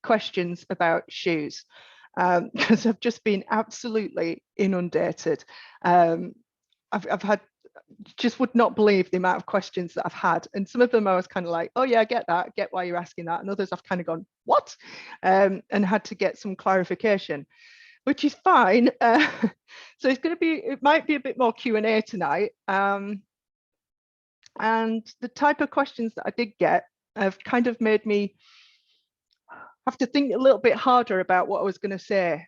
questions about shoes, because I've just been absolutely inundated. I've had, just would not believe the amount of questions that I've had, and some of them I was kind of like, oh yeah, I get that, I get why you're asking that, and others I've kind of gone, what, and had to get some clarification, which is fine. So it's going to be, it might be a bit more Q&A tonight, and the type of questions that I did get have kind of made me have to think a little bit harder about what I was going to say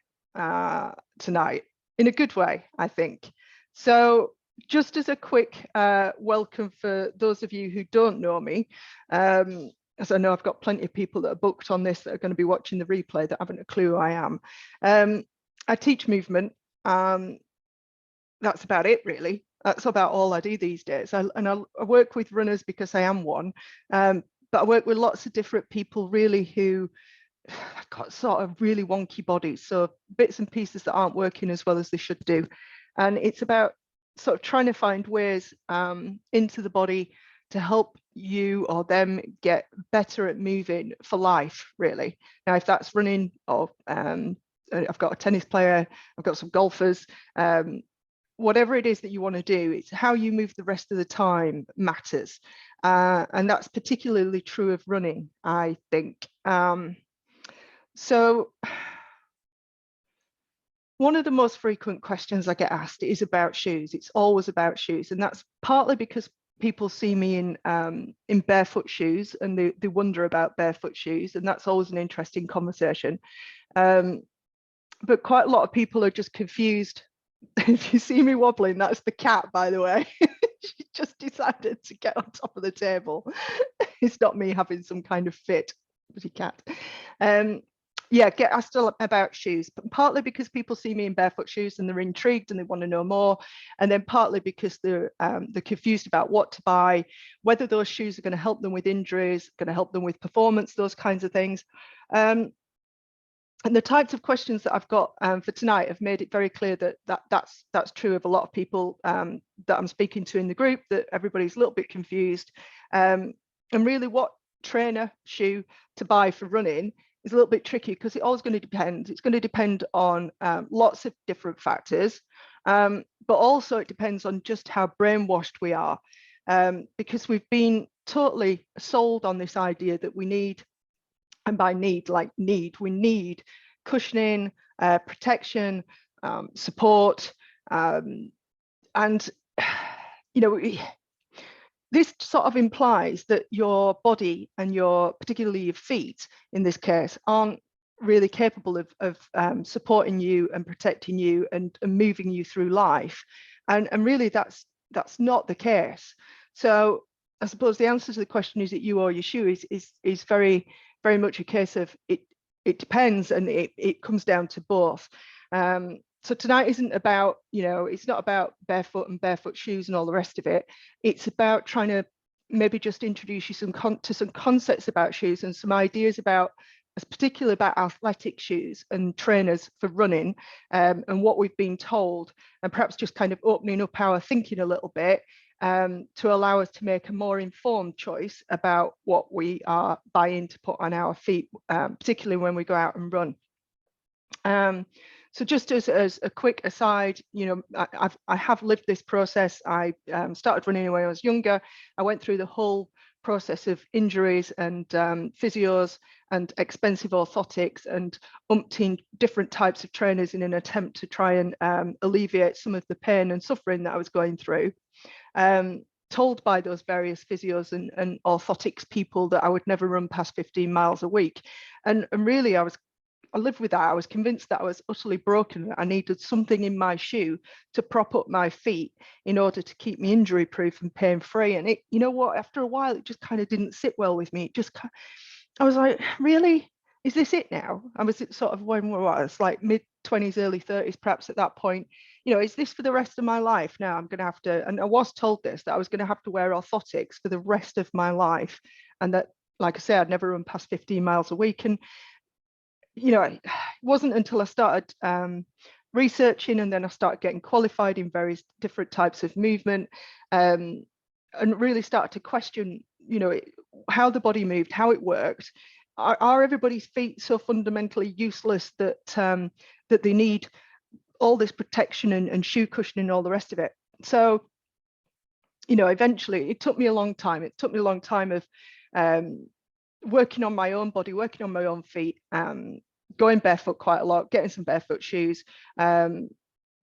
tonight, in a good way, I think. So just as a quick welcome for those of you who don't know me, as I know I've got plenty of people that are booked on this that are going to be watching the replay that haven't a clue who I am. I teach movement. That's about it, really. That's about all I do these days. I work with runners because I am one, but I work with lots of different people really who have got sort of really wonky bodies, so bits and pieces that aren't working as well as they should do. And it's about sort of trying to find ways into the body to help you or them get better at moving for life, really. Now, if that's running, or I've got a tennis player, I've got some golfers, whatever it is that you want to do, it's how you move the rest of the time matters. And that's particularly true of running, I think. So one of the most frequent questions I get asked is about shoes. It's always about shoes. And that's partly because people see me in barefoot shoes, and they wonder about barefoot shoes. And that's always an interesting conversation. But quite a lot of people are just confused. If you see me wobbling, that's the cat, by the way. She just decided to get on top of the table. It's not me having some kind of fit, but a cat. Yeah, get asked about shoes, but partly because people see me in barefoot shoes and they're intrigued and they want to know more, and then partly because they're confused about what to buy, whether those shoes are going to help them with injuries, going to help them with performance, those kinds of things. And the types of questions that I've got for tonight have made it very clear that that's true of a lot of people that I'm speaking to in the group, that everybody's a little bit confused. And really, what trainer shoe to buy for running is a little bit tricky, because it's always going to depend. It's going to depend on lots of different factors, but also it depends on just how brainwashed we are, because we've been totally sold on this idea that we need, and by need, like we need cushioning, protection, support, and you know, this sort of implies that your body and particularly your feet in this case, aren't really capable of supporting you and protecting you and moving you through life. And really that's not the case. So I suppose the answer to the question, is it you or your shoe, is very, very much a case of it depends, and it comes down to both. So tonight isn't about, you know, it's not about barefoot and barefoot shoes and all the rest of it. It's about trying to maybe just introduce you some concepts about shoes and some ideas about, particularly about athletic shoes and trainers for running, and what we've been told, and perhaps just kind of opening up our thinking a little bit, to allow us to make a more informed choice about what we are buying to put on our feet, particularly when we go out and run. So just as a quick aside, you know, I have lived this process. I started running when I was younger. I went through the whole process of injuries and physios and expensive orthotics and umpteen different types of trainers in an attempt to try and alleviate some of the pain and suffering that I was going through. Told by those various physios and orthotics people that I would never run past 15 miles a week. And really, I lived with that. I was convinced that I was utterly broken, that I needed something in my shoe to prop up my feet in order to keep me injury proof and pain free. And it, you know what, after a while, it just kind of didn't sit well with me. It just, I was like, really? Is this it now? I was sort of, when I was like mid-20s, early 30s, perhaps at that point, you know, is this for the rest of my life now? I'm going to have to, and I was told this, that I was going to have to wear orthotics for the rest of my life. And that, like I say, I'd never run past 15 miles a week. And, you know, it wasn't until I started researching, and then I started getting qualified in various different types of movement, and really started to question, you know, how the body moved, how it worked, are everybody's feet so fundamentally useless that that they need all this protection and shoe cushioning and all the rest of it? So, you know, eventually it took me a long time. It took me a long time of working on my own body, working on my own feet, going barefoot quite a lot, getting some barefoot shoes,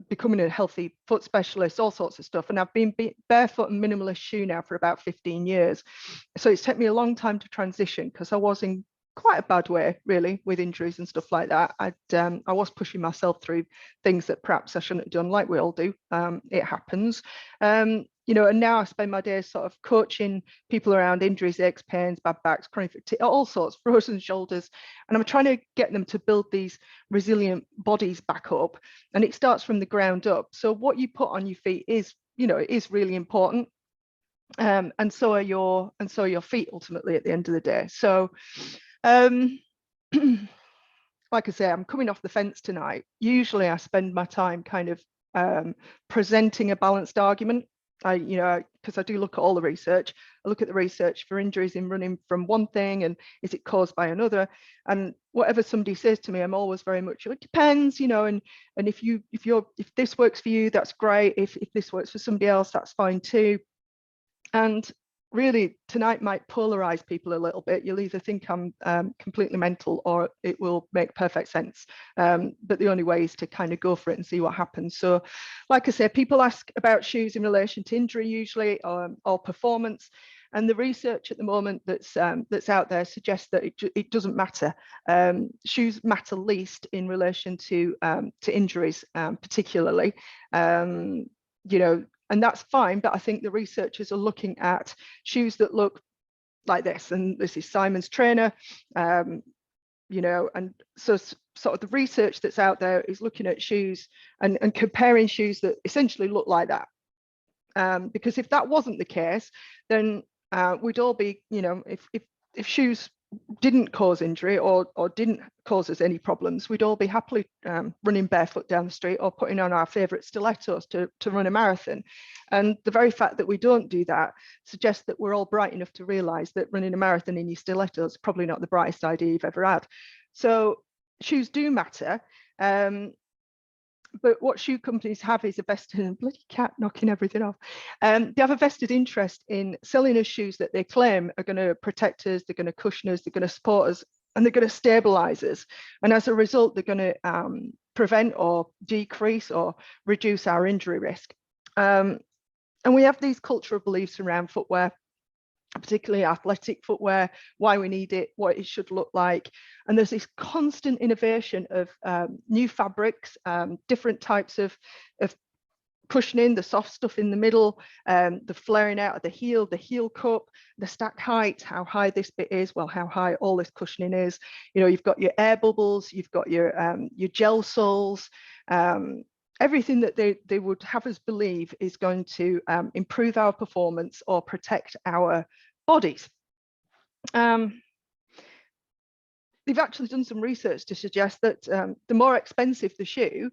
becoming a healthy foot specialist, all sorts of stuff. And I've been barefoot and minimalist shoe now for about 15 years. So it's taken me a long time to transition, because I was in quite a bad way, really, with injuries and stuff like that. I was pushing myself through things that perhaps I shouldn't have done, like we all do. It happens. You know, and now I spend my days sort of coaching people around injuries, aches, pains, bad backs, chronic fatigue, all sorts, frozen shoulders. And I'm trying to get them to build these resilient bodies back up. And it starts from the ground up. So what you put on your feet is, you know, it is really important. And so are your feet ultimately at the end of the day. So like I say, I'm coming off the fence tonight. Usually I spend my time kind of presenting a balanced argument. You know, because I do look at all the research. I look at the research for injuries in running from one thing, and is it caused by another? And whatever somebody says to me, I'm always very much, it depends, you know, and if this works for you, that's great. If this works for somebody else, that's fine too. And really, tonight might polarize people a little bit. You'll either think I'm completely mental, or it will make perfect sense. But the only way is to kind of go for it and see what happens. So, like I said, people ask about shoes in relation to injury usually, or performance. And the research at the moment that's out there suggests that it doesn't matter. Shoes matter least in relation to injuries, particularly. You know, and that's fine, but I think the researchers are looking at shoes that look like this, and this is Simon's trainer, you know, and so sort of the research that's out there is looking at shoes and comparing shoes that essentially look like that. Because if that wasn't the case, then we'd all be, you know, if shoes didn't cause injury or didn't cause us any problems, we'd all be happily running barefoot down the street or putting on our favorite stilettos to run a marathon. And the very fact that we don't do that suggests that we're all bright enough to realize that running a marathon in your stilettos is probably not the brightest idea you've ever had. So shoes do matter. But what shoe companies have is a vested, bloody cat knocking everything off. They have a vested interest in selling us shoes that they claim are going to protect us, they're going to cushion us, they're going to support us, and they're going to stabilize us. And as a result, they're going to prevent or decrease or reduce our injury risk. And we have these cultural beliefs around footwear, particularly athletic footwear, why we need it, what it should look like. And there's this constant innovation of new fabrics, different types of cushioning, the soft stuff in the middle, the flaring out of the heel cup, the stack height, how high this bit is, well, how high all this cushioning is. You know, you've got your air bubbles, you've got your gel soles, everything that they would have us believe is going to improve our performance or protect our bodies. They've actually done some research to suggest that the more expensive the shoe,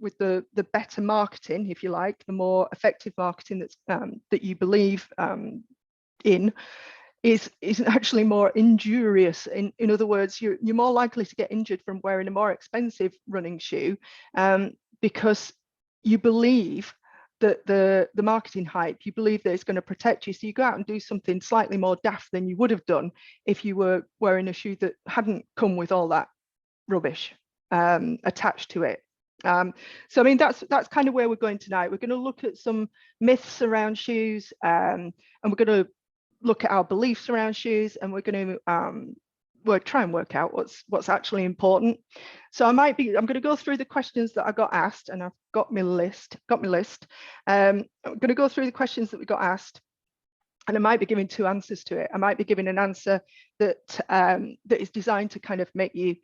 with the better marketing, if you like, the more effective marketing that's that you believe in, is actually more injurious. In other words, you're more likely to get injured from wearing a more expensive running shoe, because you believe that the marketing hype, you believe that it's going to protect you. So you go out and do something slightly more daft than you would have done if you were wearing a shoe that hadn't come with all that rubbish attached to it. So I mean, that's kind of where we're going tonight. We're going to look at some myths around shoes, and we're going to look at our beliefs around shoes, and we're going to we'll try and work out what's actually important. So I'm going to go through the questions that I got asked, and I've got my list. I'm going to go through the questions that we got asked, and I might be giving two answers to it. I might be giving an answer that that is designed to kind of make you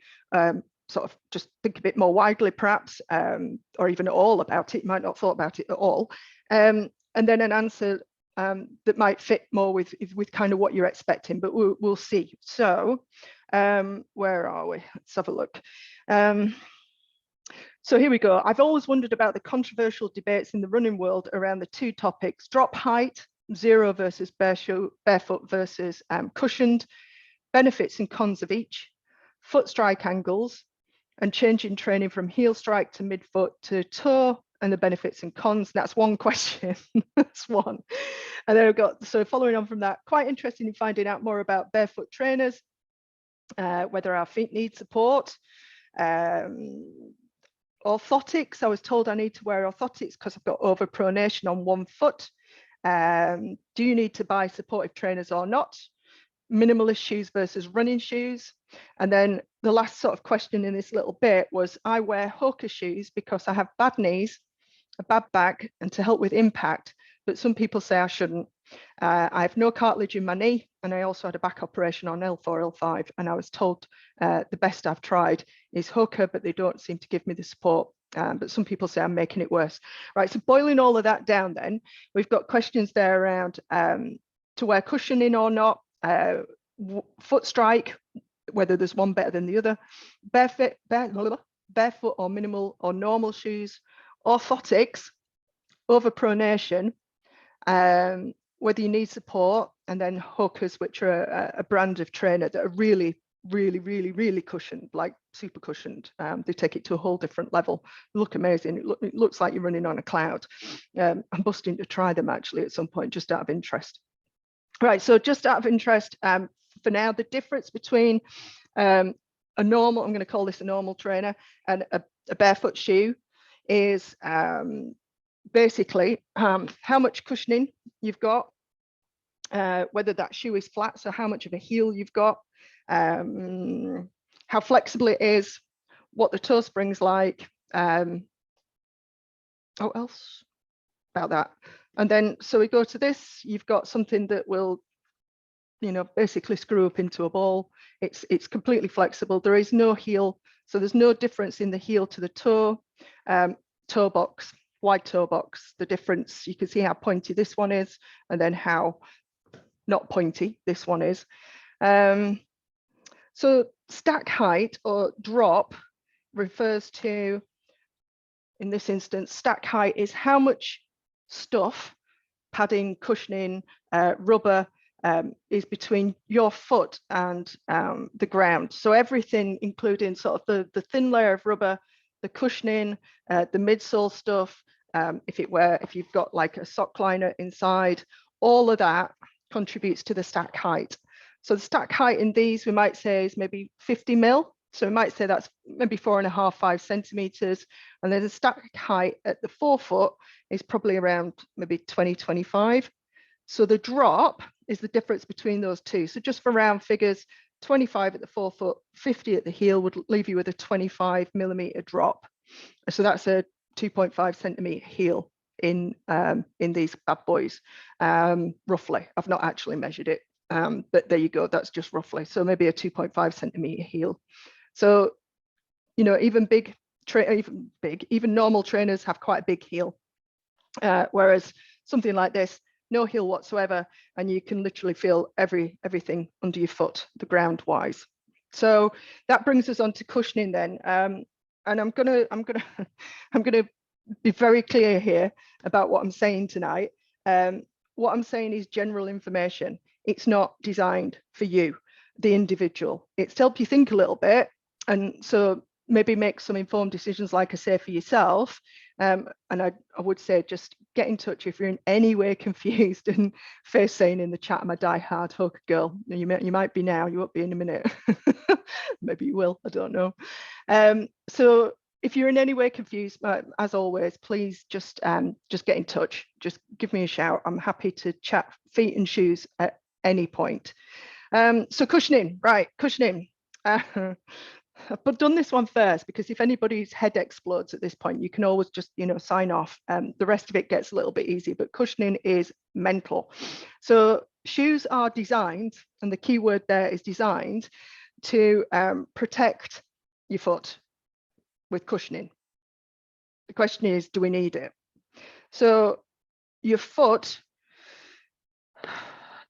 sort of just think a bit more widely, perhaps, or even at all about it. You might not have thought about it at all. And then an answer that might fit more with kind of what you're expecting, but we'll see. So where are we? Let's have a look. So here we go. I've always wondered about the controversial debates in the running world around the two topics: drop height, zero versus barefoot versus cushioned, benefits and cons of each, foot strike angles, and changing training from heel strike to midfoot to toe, and the benefits and cons. That's one question. That's one. And then I've got, so following on from that, quite interested in finding out more about barefoot trainers, whether our feet need support. Orthotics, I was told I need to wear orthotics because I've got overpronation on one foot. Do you need to buy supportive trainers or not? Minimalist shoes versus running shoes. And then the last sort of question in this little bit was, I wear Hoka shoes because I have bad knees, a bad back, and to help with impact, but some people say I shouldn't. I have no cartilage in my knee, and I also had a back operation on L4, L5, and I was told the best I've tried is Hoka, but they don't seem to give me the support. But some people say I'm making it worse. Right, so boiling all of that down then, we've got questions there around to wear cushioning or not, foot strike, whether there's one better than the other, barefoot or minimal or normal shoes, orthotics, overpronation, whether you need support, and then Hokas, which are a brand of trainer that are really, really, really, really cushioned, like super cushioned. They take it to a whole different level. They look amazing. It looks like you're running on a cloud. I'm busting to try them actually at some point, just out of interest. Right, so just out of interest, for now, the difference between a normal, I'm going to call this a normal trainer, and a barefoot shoe is basically how much cushioning you've got, whether that shoe is flat, so how much of a heel you've got, how flexible it is, what the toe spring's like, oh, else about that. And then, so we go to this, you've got something that will, you know, basically screw up into a ball. It's completely flexible. There is no heel, so there's no difference in the heel to the toe. Toe box, wide toe box, the difference, you can see how pointy this one is, and then how not pointy this one is. So stack height or drop refers to, in this instance, stack height is how much stuff, padding, cushioning, rubber, is between your foot and the ground. So everything, including sort of the thin layer of rubber, the cushioning, the midsole stuff, if you've got like a sock liner inside, all of that contributes to the stack height. So the stack height in these, we might say, is maybe 50 mil. So we might say that's maybe 4.5, 5 centimeters. And then the stack height at the forefoot is probably around maybe 20, 25. So the drop is the difference between those two. So just for round figures, 25 at the forefoot, 50 at the heel would leave you with a 25 millimeter drop. So that's a 2.5 centimeter heel in these bad boys, roughly. I've not actually measured it, but there you go. That's just roughly. So maybe a 2.5 centimeter heel. So, you know, even normal trainers have quite a big heel, whereas something like this, no heel whatsoever, and you can literally feel everything under your foot, the ground wise. So that brings us on to cushioning then, and I'm gonna be very clear here about what I'm saying tonight. What I'm saying is general information. It's not designed for you, the individual. It's to help you think a little bit, and so maybe make some informed decisions, like I say, for yourself. And I would say just get in touch if you're in any way confused, and face saying in the chat, I'm a die-hard Hoka girl. You might be now, you won't be in a minute. Maybe you will, I don't know. So if you're in any way confused, as always, please just get in touch. Just give me a shout. I'm happy to chat feet and shoes at any point. So cushioning, right, cushioning. But done this one first, because if anybody's head explodes at this point, you can always just, you know, sign off. The rest of it gets a little bit easy, but cushioning is mental. So shoes are designed, and the key word there is designed, to protect your foot with cushioning. The question is, do we need it? So your foot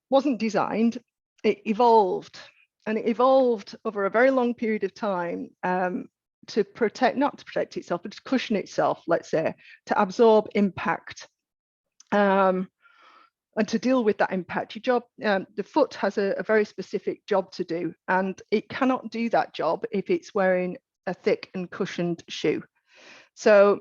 wasn't designed, it evolved. And it evolved over a very long period of time to protect, not to protect itself, but to cushion itself, let's say, to absorb impact. And to deal with that impact, the foot has a very specific job to do, and it cannot do that job if it's wearing a thick and cushioned shoe. So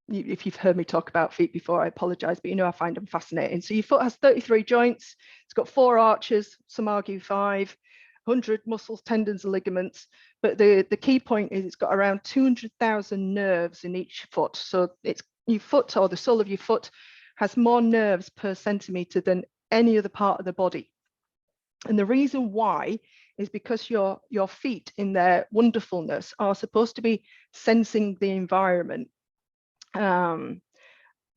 if you've heard me talk about feet before, I apologize, but I find them fascinating. So your foot has 33 joints, it's got 4 arches, some argue 5, 100 muscles, tendons and ligaments. But the key point is it's got around 200,000 nerves in each foot. So it's your foot, or the sole of your foot, has more nerves per centimeter than any other part of the body. And the reason why is because your feet, in their wonderfulness, are supposed to be sensing the environment.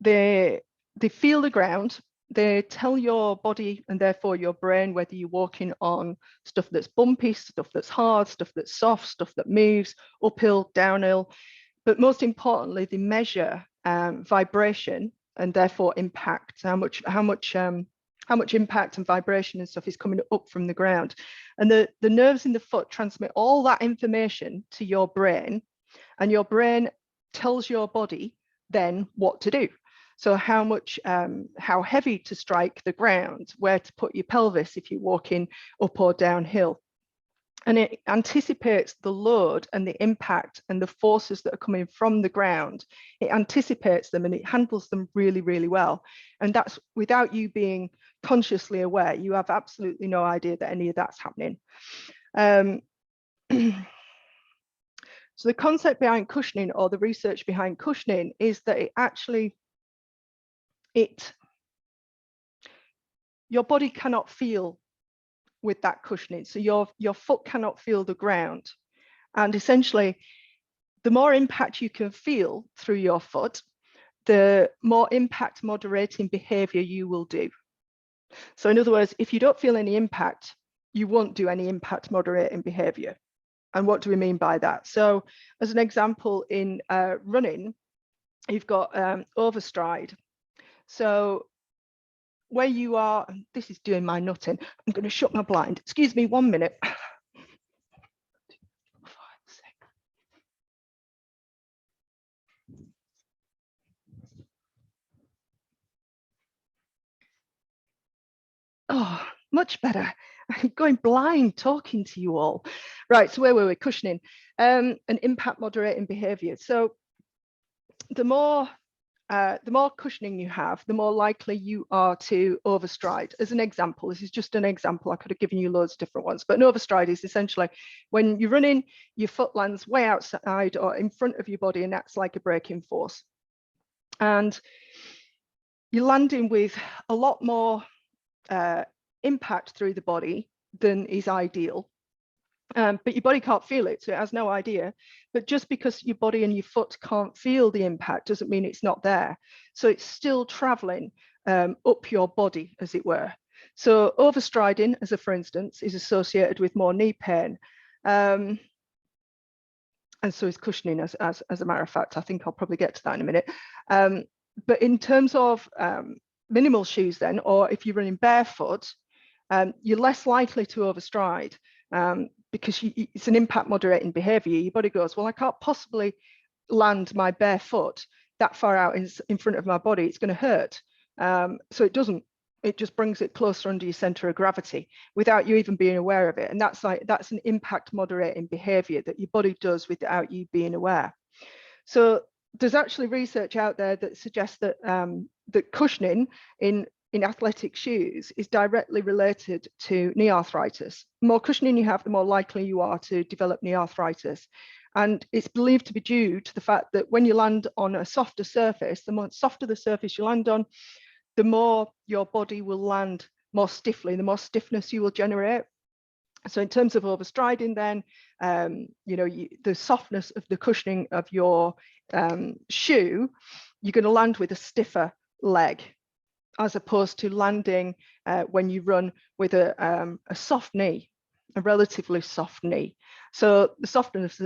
They feel the ground. They tell your body and therefore your brain whether you're walking on stuff that's bumpy, stuff that's hard, stuff that's soft, stuff that moves, uphill, downhill. But most importantly, they measure vibration and therefore impact, how much impact and vibration and stuff is coming up from the ground. And the nerves in the foot transmit all that information to your brain, and your brain tells your body then what to do. So how heavy to strike the ground, where to put your pelvis if you're walking up or downhill. And it anticipates the load and the impact and the forces that are coming from the ground. It anticipates them and it handles them really, really well. And that's without you being consciously aware. You have absolutely no idea that any of that's happening. So the concept behind cushioning, or the research behind cushioning, is that your body cannot feel with that cushioning. So your foot cannot feel the ground. And essentially, the more impact you can feel through your foot, the more impact moderating behavior you will do. So in other words, if you don't feel any impact, you won't do any impact moderating behavior. And what do we mean by that? So as an example, in running, you've got overstride. So where you are, this is doing my nutting. I'm going to shut my blind. Excuse me 1 minute. Oh, much better. I'm going blind talking to you all. Right, so where were we? Cushioning and impact moderating behavior. So the more cushioning you have, the more likely you are to overstride. As an example, this is just an example. I could have given you loads of different ones, but an overstride is essentially when you're running, your foot lands way outside or in front of your body, and that's like a braking force. And you're landing with a lot more impact through the body than is ideal. But your body can't feel it, so it has no idea. But just because your body and your foot can't feel the impact doesn't mean it's not there. So it's still traveling up your body, as it were. So overstriding, as a for instance, is associated with more knee pain. And so is cushioning, as a matter of fact. I think I'll probably get to that in a minute. But in terms of minimal shoes then, or if you're running barefoot, you're less likely to overstride. Because it's an impact moderating behavior. Your body goes, well, I can't possibly land my bare foot that far out in front of my body. It's going to hurt. So it doesn't. It just brings it closer under your center of gravity without you even being aware of it. And that's an impact moderating behavior that your body does without you being aware. So there's actually research out there that suggests that that cushioning in athletic shoes is directly related to knee arthritis. The more cushioning you have, the more likely you are to develop knee arthritis. And it's believed to be due to the fact that when you land on a softer surface, the more softer the surface you land on, the more your body will land more stiffly, the more stiffness you will generate. So in terms of overstriding then, the softness of the cushioning of your shoe, you're going to land with a stiffer leg, as opposed to landing when you run with a soft knee, a relatively soft knee. So the softness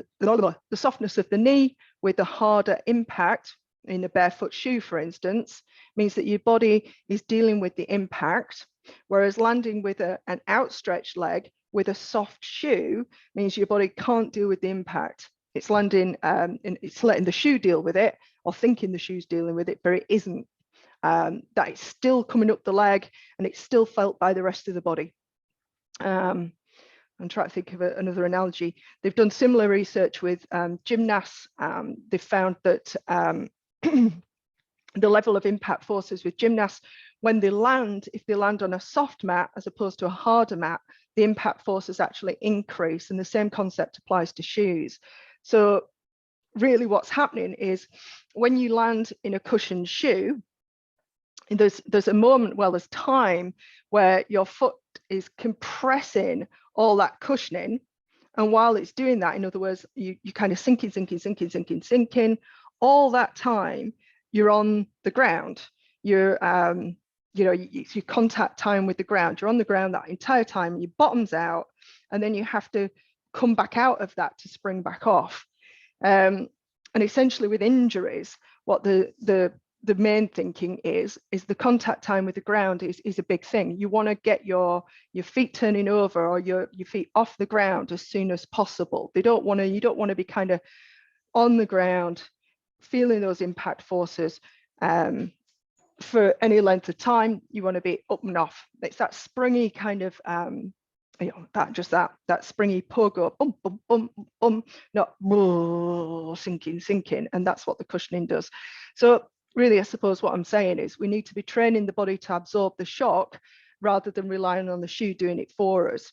of the knee with a harder impact in a barefoot shoe, for instance, means that your body is dealing with the impact, whereas landing with an outstretched leg with a soft shoe means your body can't deal with the impact. It's landing, it's letting the shoe deal with it, or thinking the shoe's dealing with it, but it isn't. that it's still coming up the leg and it's still felt by the rest of the body. I'm trying to think of another analogy. They've done similar research with gymnasts. They've found that the level of impact forces with gymnasts, when they land, if they land on a soft mat as opposed to a harder mat, the impact forces actually increase, and the same concept applies to shoes. So really what's happening is when you land in a cushioned shoe, there's a moment, well, there's time where your foot is compressing all that cushioning. And while it's doing that, in other words, you kind of sinking, all that time, you're on the ground. You're, it's your contact time with the ground. You're on the ground that entire time, your bottom's out, and then you have to come back out of that to spring back off. And essentially with injuries, what the main thinking is the contact time with the ground is a big thing. You want to get your feet turning over or your feet off the ground as soon as possible. You don't want to be kind of on the ground, feeling those impact forces for any length of time. You want to be up and off. It's that springy kind of that springy pogo, bum, bum, bum, bum, not sinking, and that's what the cushioning does. So really, I suppose what I'm saying is we need to be training the body to absorb the shock rather than relying on the shoe doing it for us.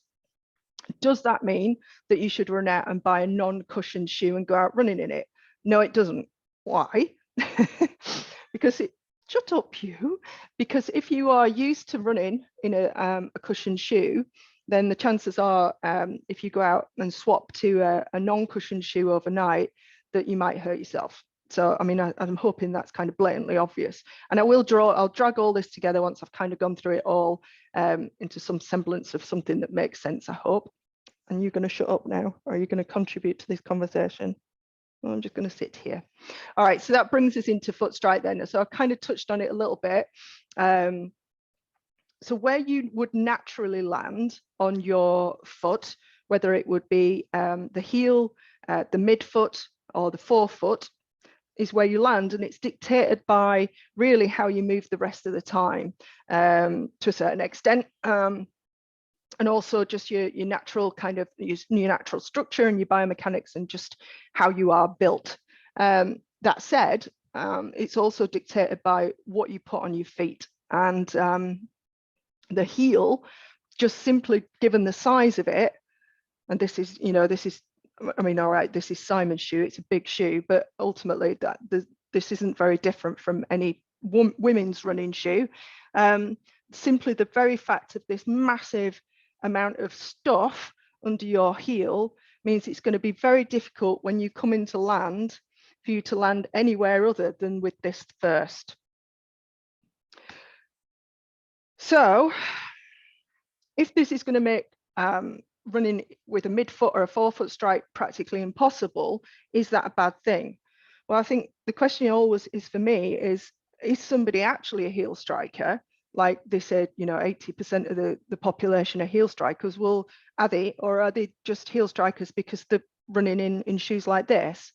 Does that mean that you should run out and buy a non-cushioned shoe and go out running in it? No, it doesn't. Why? Because shut up, you. Because if you are used to running in a cushioned shoe, then the chances are, if you go out and swap to a non-cushioned shoe overnight, that you might hurt yourself. So, I mean, I'm hoping that's kind of blatantly obvious. And I'll drag all this together once I've kind of gone through it all into some semblance of something that makes sense, I hope. And you're going to shut up now, or are you going to contribute to this conversation? Well, I'm just going to sit here. All right, so that brings us into foot strike then. So I kind of touched on it a little bit. So where you would naturally land on your foot, whether it would be the heel, the midfoot, or the forefoot, is where you land, and it's dictated by really how you move the rest of the time to a certain extent, and also just your natural kind of your natural structure and your biomechanics and just how you are built. That said, it's also dictated by what you put on your feet, and the heel, just simply given the size of it, and this is, I mean, all right, this is Simon's shoe, it's a big shoe, but ultimately this isn't very different from any women's running shoe. Simply the very fact of this massive amount of stuff under your heel means it's going to be very difficult when you come into land for you to land anywhere other than with this first. So if this is going to make running with a midfoot or a forefoot strike practically impossible, is that a bad thing? Well, I think the question always is for me is somebody actually a heel striker? Like they said, 80% of the population are heel strikers. Well, are they, or are they just heel strikers because they're running in shoes like this?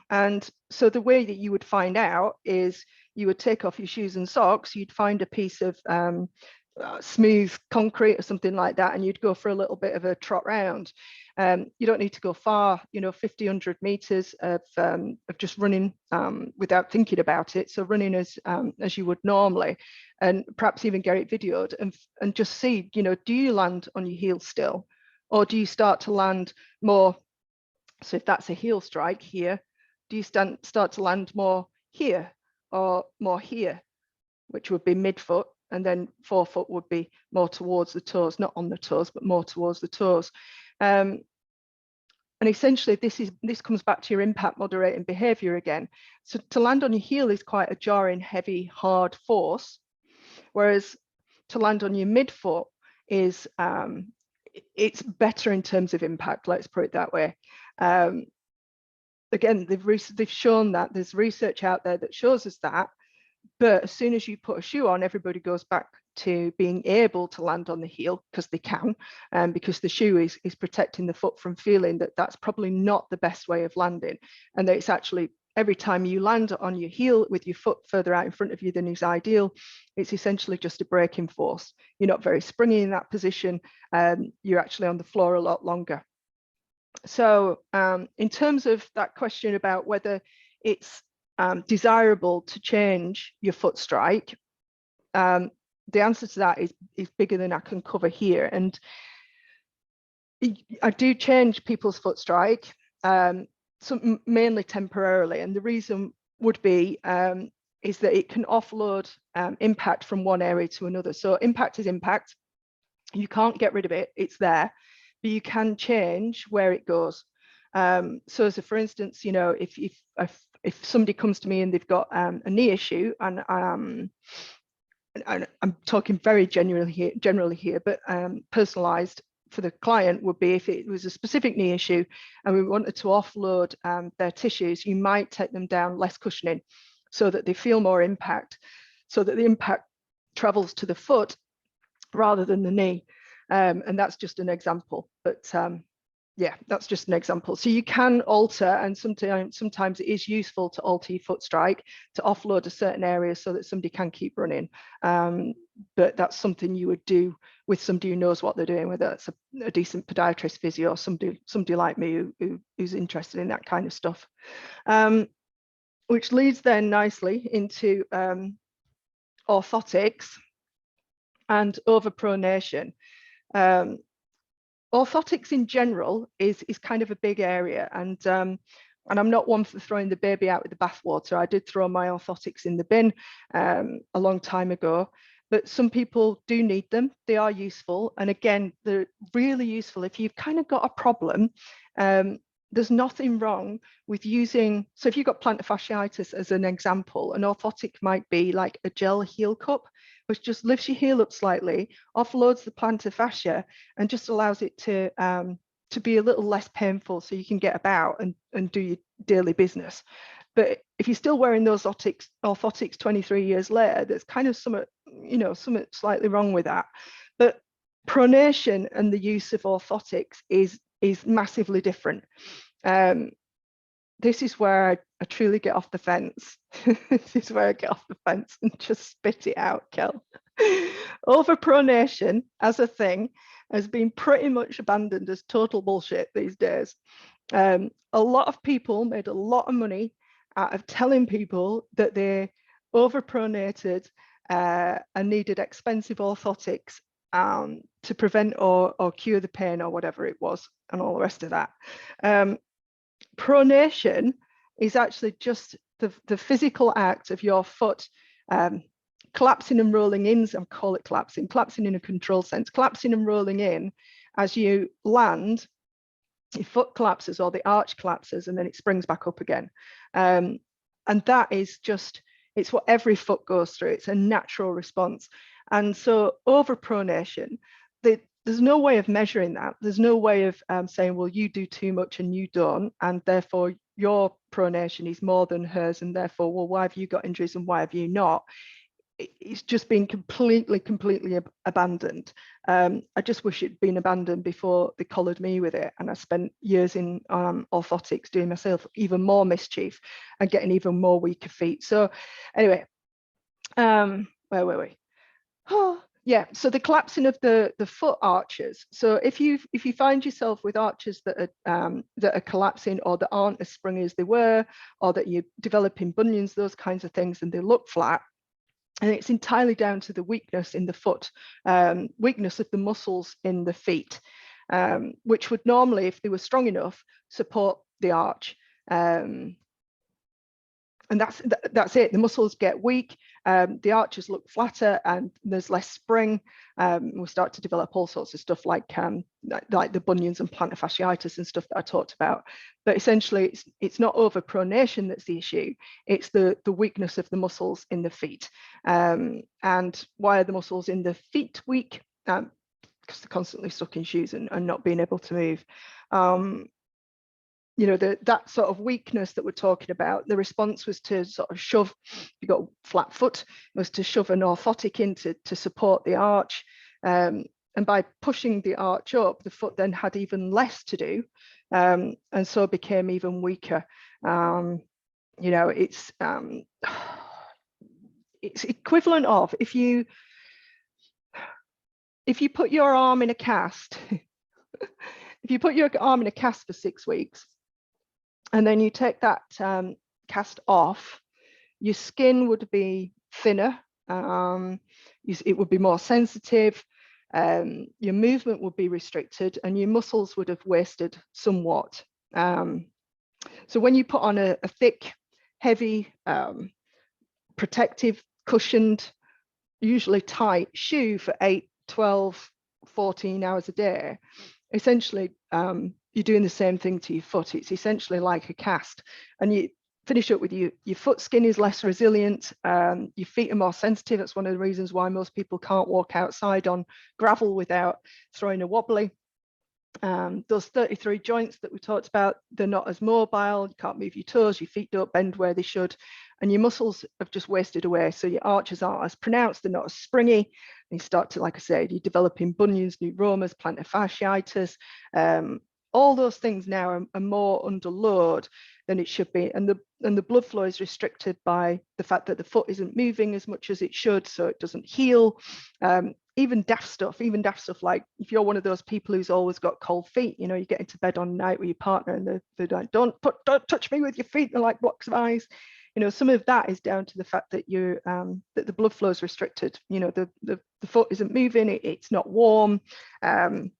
And so the way that you would find out is you would take off your shoes and socks, you'd find a piece of smooth concrete or something like that, and you'd go for a little bit of a trot round. You don't need to go far, 50, 100 meters of just running without thinking about it. So running as you would normally, and perhaps even get it videoed and just see, do you land on your heels still, or do you start to land more? So if that's a heel strike here, do you start to land more here or more here, which would be midfoot, and then forefoot would be more towards the toes, not on the toes, but more towards the toes. And essentially this comes back to your impact moderating behavior again. So to land on your heel is quite a jarring, heavy, hard force, whereas to land on your midfoot is it's better in terms of impact, let's put it that way. Again, they've shown that there's research out there that shows us that, but as soon as you put a shoe on, everybody goes back to being able to land on the heel because they can, because the shoe is protecting the foot from feeling that that's probably not the best way of landing, and that it's actually every time you land on your heel with your foot further out in front of you than is ideal, it's essentially just a braking force. You're not very springy in that position. You're actually on the floor a lot longer. So in terms of that question about whether it's desirable to change your foot strike, the answer to that is bigger than I can cover here. And I do change people's foot strike, mainly temporarily. And the reason would be is that it can offload impact from one area to another. So impact is impact. You can't get rid of it, it's there, but you can change where it goes. So for instance, you know, if somebody comes to me and they've got a knee issue, and I'm talking very generally here, but personalized for the client would be if it was a specific knee issue and we wanted to offload their tissues, you might take them down less cushioning so that they feel more impact, so that the impact travels to the foot rather than the knee. And that's just an example, but yeah, that's just an example. So you can alter, and sometimes it is useful to alter your foot strike to offload a certain area so that somebody can keep running. But that's something you would do with somebody who knows what they're doing, whether it's a decent podiatrist, physio, or somebody like me who's interested in that kind of stuff. Which leads then nicely into orthotics and overpronation. Orthotics in general is kind of a big area, and I'm not one for throwing the baby out with the bathwater. I did throw my orthotics in the bin a long time ago, but some people do need them. They are useful, and again, they're really useful if you've kind of got a problem. There's nothing wrong with using, so if you've got plantar fasciitis as an example, an orthotic might be like a gel heel cup, which just lifts your heel up slightly, offloads the plantar fascia, and just allows it to be a little less painful so you can get about and do your daily business. But if you're still wearing those orthotics 23 years later, there's kind of something slightly wrong with that. But pronation and the use of orthotics is massively different. This is where I truly get off the fence. This is where I get off the fence and just spit it out, Kel. Overpronation as a thing has been pretty much abandoned as total bullshit these days. A lot of people made a lot of money out of telling people that they overpronated and needed expensive orthotics to prevent or cure the pain or whatever it was, and all the rest of that. Pronation is actually just the physical act of your foot collapsing and rolling in. I call it collapsing in a controlled sense, collapsing and rolling in. As you land, your foot collapses or the arch collapses, and then it springs back up again. And that is just, it's what every foot goes through. It's a natural response. And so overpronation, there's no way of measuring that. There's no way of saying, well, you do too much and you don't, and therefore your pronation is more than hers, and therefore, well, why have you got injuries and why have you not? It's just been completely abandoned. I just wish it'd been abandoned before they collared me with it, and I spent years in orthotics doing myself even more mischief and getting even more weaker feet. So anyway, where were we? Oh, yeah, so the collapsing of the foot arches. So if you find yourself with arches that are collapsing or that aren't as springy as they were, or that you're developing bunions, those kinds of things, and they look flat, and it's entirely down to the weakness in the foot, weakness of the muscles in the feet, which would normally, if they were strong enough, support the arch. And that's it. The muscles get weak, the arches look flatter, and there's less spring. We start to develop all sorts of stuff like the bunions and plantar fasciitis and stuff that I talked about. But essentially, it's not overpronation that's the issue. It's the weakness of the muscles in the feet. And why are the muscles in the feet weak? Because they're constantly stuck in shoes and not being able to move. You know, that sort of weakness that we're talking about, the response was to sort of shove, you got flat foot, was to shove an orthotic in to support the arch. And by pushing the arch up, the foot then had even less to do, and so became even weaker. You know, it's equivalent of if you put your arm in a cast, if you put your arm in a cast for 6 weeks, and then you take that cast off, your skin would be thinner, it would be more sensitive, your movement would be restricted, and your muscles would have wasted somewhat. So when you put on a thick, heavy, protective, cushioned, usually tight shoe for 8, 12, 14 hours a day, essentially you're doing the same thing to your foot. It's essentially like a cast, and you finish up with your foot skin is less resilient, your feet are more sensitive. That's one of the reasons why most people can't walk outside on gravel without throwing a wobbly. Those 33 joints that we talked about, they're not as mobile. You can't move your toes, your feet don't bend where they should, and your muscles have just wasted away. So your arches aren't as pronounced, they're not as springy. And you start to, like I said, you're developing bunions, neuromas, plantar fasciitis. All those things now are more under load than it should be. And the blood flow is restricted by the fact that the foot isn't moving as much as it should, so it doesn't heal. Even daft stuff like if you're one of those people who's always got cold feet, you know, you get into bed on night with your partner and they're like, don't touch me with your feet, they're like blocks of ice. You know, some of that is down to the fact that that the blood flow is restricted. You know, the foot isn't moving, it's not warm, and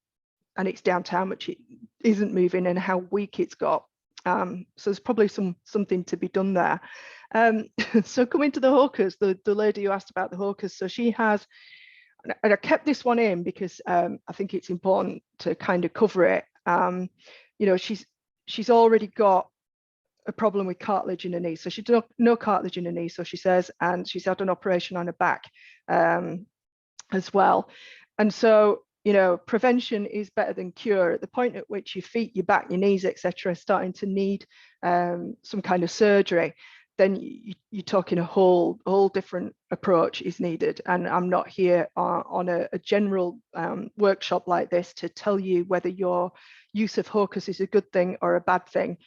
it's down to how much it isn't moving and how weak it's got. So there's probably something to be done there. So coming to the Hokas, the lady who asked about the Hokas, so she has, and I kept this one in because I think it's important to kind of cover it. You know, she's already got a problem with cartilage in her knee. So she's no cartilage in her knee, so she says, and she's had an operation on her back as well. And so, you know, prevention is better than cure. At the point at which your feet, your back, your knees, etc., are starting to need some kind of surgery, then you're talking a whole different approach is needed. And I'm not here on a general workshop like this to tell you whether your use of Hokas is a good thing or a bad thing.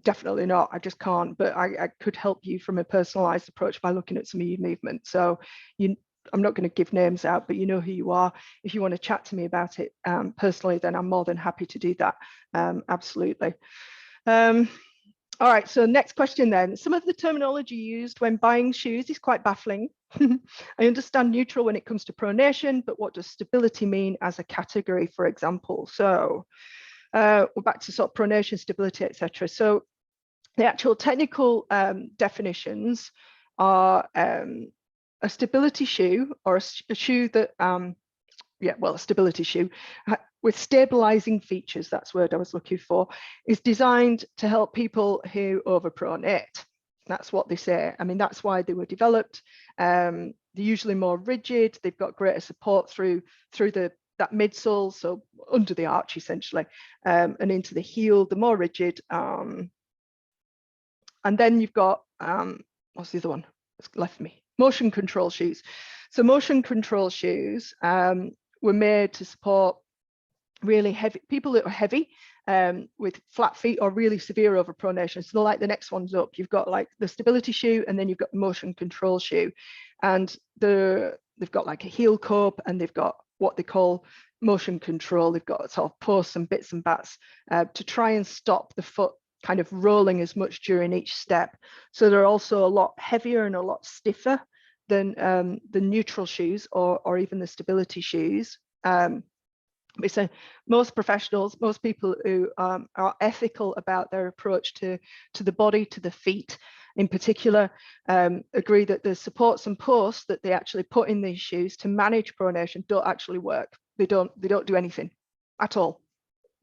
Definitely not. I just can't. But I could help you from a personalized approach by looking at some of your movement. So I'm not going to give names out, but you know who you are. If you want to chat to me about it personally, then I'm more than happy to do that. Absolutely. All right, so next question then. Some of the terminology used when buying shoes is quite baffling. I understand neutral when it comes to pronation, but what does stability mean as a category, for example? So we're back to sort of pronation, stability, etc. So the actual technical definitions are a stability shoe, or a shoe that, a stability shoe with stabilizing features, that's the word I was looking for, is designed to help people who overpronate. That's what they say. I mean, that's why they were developed. They're usually more rigid. They've got greater support through that midsole, so under the arch essentially, and into the heel. The more rigid. And then you've got, what's the other one? It's left me. Motion control shoes. So motion control shoes were made to support really heavy people that are heavy with flat feet or really severe overpronation. So like the next one's up, you've got like the stability shoe, and then you've got the motion control shoe, and they've got like a heel cope, and they've got what they call motion control. They've got sort of posts and bits and bats to try and stop the foot kind of rolling as much during each step. So they're also a lot heavier and a lot stiffer than the neutral shoes or even the stability shoes. So most professionals, most people who are ethical about their approach to the body, to the feet in particular, agree that the supports and posts that they actually put in these shoes to manage pronation don't actually work. They don't do anything at all.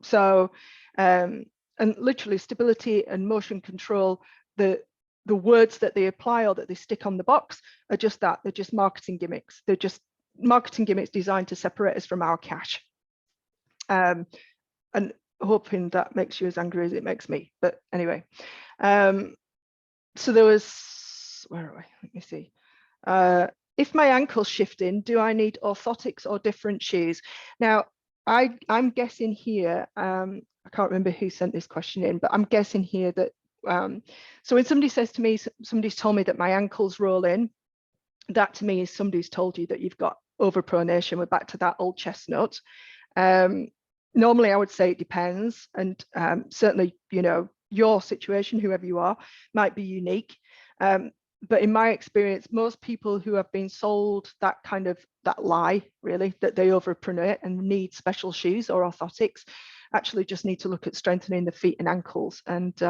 So, and literally stability and motion control, the words that they apply or that they stick on the box are just that. They're just marketing gimmicks. They're just marketing gimmicks designed to separate us from our cash. And hoping that makes you as angry as it makes me. But anyway, so there was, where are we? Let me see. If my ankle's shifting, do I need orthotics or different shoes? Now, I'm guessing here, I can't remember who sent this question in, but I'm guessing here that So when somebody says to me, somebody's told me that my ankles roll in, that to me is somebody's told you that you've got overpronation. We're back to that old chestnut. Normally I would say it depends, and certainly, you know, your situation, whoever you are, might be unique. But in my experience, most people who have been sold that kind of that lie, really, that they overpronate and need special shoes or orthotics, actually just need to look at strengthening the feet and ankles, and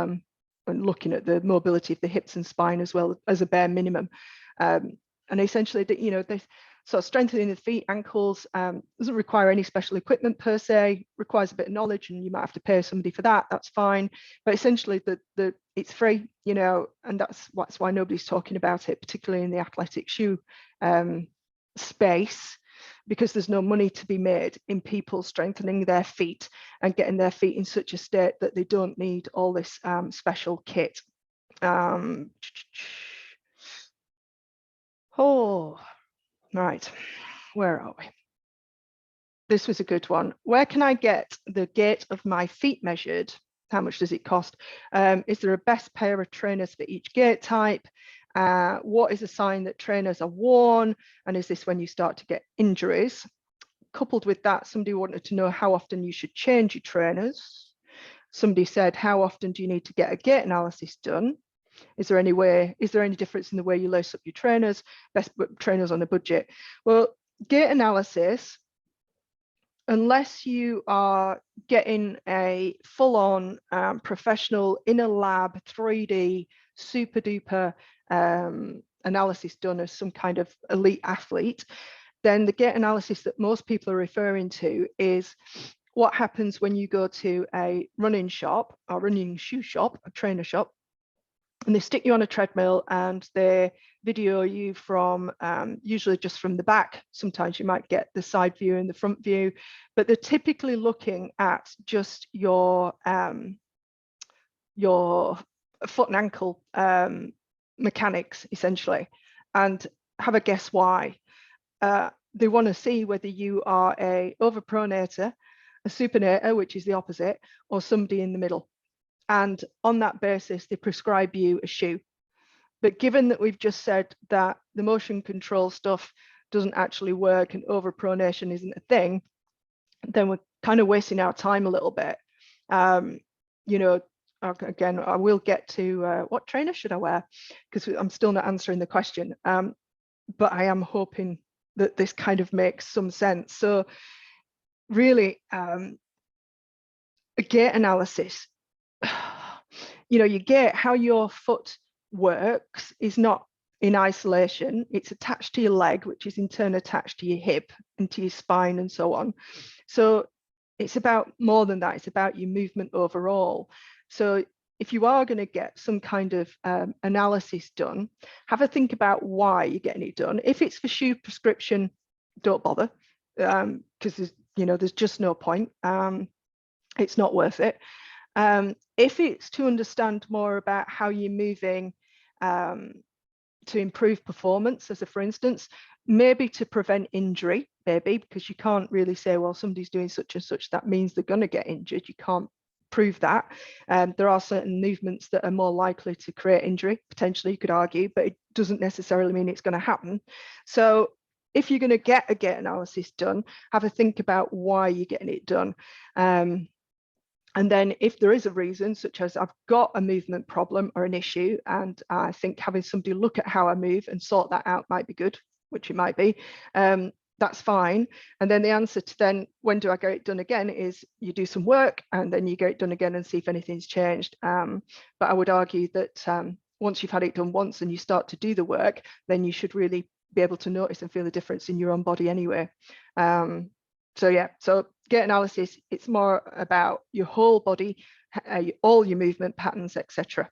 looking at the mobility of the hips and spine as well as a bare minimum. And essentially, you know, so strengthening the feet, ankles doesn't require any special equipment per se, requires a bit of knowledge, and you might have to pay somebody for that, that's fine. But essentially it's free, you know, and that's why nobody's talking about it, particularly in the athletic shoe space, because there's no money to be made in people strengthening their feet and getting their feet in such a state that they don't need all this special kit. Oh, right, where are we? This was a good one. Where can I get the gait of my feet measured? How much does it cost? Is there a best pair of trainers for each gait type? What is a sign that trainers are worn? And is this when you start to get injuries? Coupled with that, somebody wanted to know how often you should change your trainers. Somebody said, how often do you need to get a gait analysis done? Is there any difference in the way you lace up your trainers? Best trainers on a budget? Well, gait analysis, unless you are getting a full-on professional in a lab 3D super duper analysis done as some kind of elite athlete, then the gait analysis that most people are referring to is what happens when you go to a running shop or running shoe shop, a trainer shop, and they stick you on a treadmill and they video you from usually just from the back. Sometimes you might get the side view and the front view, but they're typically looking at just your foot and ankle mechanics, essentially, and have a guess why. They want to see whether you are a overpronator, a supinator, which is the opposite, or somebody in the middle. And on that basis, they prescribe you a shoe. But given that we've just said that the motion control stuff doesn't actually work and overpronation isn't a thing, then we're kind of wasting our time a little bit. You know, again, I will get to what trainer should I wear, because I'm still not answering the question. But I am hoping that this kind of makes some sense. So really, a gait analysis, you know, you get how your foot works is not in isolation. It's attached to your leg, which is in turn attached to your hip and to your spine and so on. So it's about more than that. It's about your movement overall. So if you are going to get some kind of analysis done, have a think about why you're getting it done. If it's for shoe prescription, don't bother, because there's just no point. It's not worth it. If it's to understand more about how you're moving to improve performance, as a for instance, maybe to prevent injury, maybe, because you can't really say, well, somebody's doing such and such, that means they're going to get injured. You can't prove that. There are certain movements that are more likely to create injury, potentially, you could argue, but it doesn't necessarily mean it's going to happen. So if you're going to get a gait analysis done, have a think about why you're getting it done. And then if there is a reason, such as I've got a movement problem or an issue, and I think having somebody look at how I move and sort that out might be good, which it might be, that's fine. And then the answer to then, when do I get it done again, is you do some work and then you get it done again and see if anything's changed. But I would argue that once you've had it done once and you start to do the work, then you should really be able to notice and feel the difference in your own body anyway. So yeah, so gait analysis, it's more about your whole body, all your movement patterns, etc.